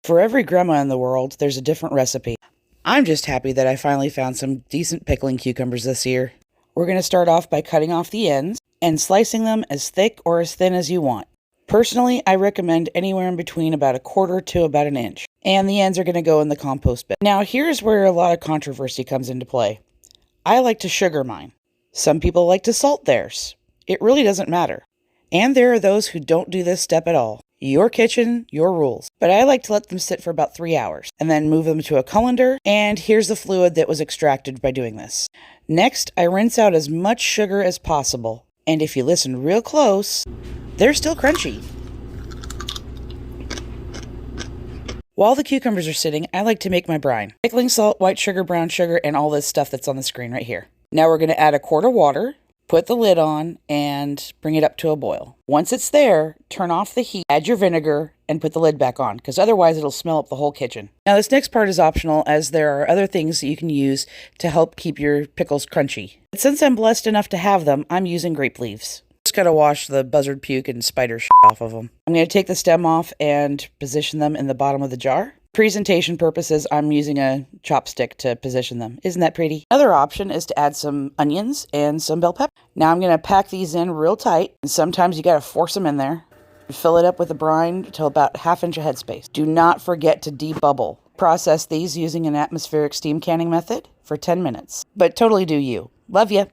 For every grandma in the world, there's a different recipe. I'm just happy that I finally found some decent pickling cucumbers this year. We're going to start off by cutting off the ends and slicing them as thick or as thin as you want. Personally, I recommend anywhere in between about a quarter to about an inch. And the ends are going to go in the compost bin. Now here's where a lot of controversy comes into play. I like to sugar mine. Some people like to salt theirs. It really doesn't matter. And there are those who don't do this step at all. Your kitchen, your rules. But I like to let them sit for about 3 hours and then move them to a colander, and here's the fluid that was extracted by doing this. Next, I rinse out as much sugar as possible. And if you listen real close, they're still crunchy. While the cucumbers are sitting, I like to make my brine. Pickling salt, white sugar, brown sugar, and all this stuff that's on the screen right here. Now we're going to add a quart of water, put the lid on, and bring it up to a boil. Once it's there, turn off the heat, add your vinegar, and put the lid back on, because otherwise it'll smell up the whole kitchen. Now this next part is optional, as there are other things that you can use to help keep your pickles crunchy. But since I'm blessed enough to have them, I'm using grape leaves. Just gotta wash the buzzard puke and spider shit off of them. I'm gonna take the stem off and position them in the bottom of the jar. Presentation purposes, I'm using a chopstick to position them. Isn't that pretty? Another option is to add some onions and some bell pepper. Now I'm gonna pack these in real tight, and sometimes you gotta force them in there. Fill it up with a brine till about 1/2 inch of headspace. Do not forget to debubble. Process these using an atmospheric steam canning method for 10 minutes. But totally do you. Love ya.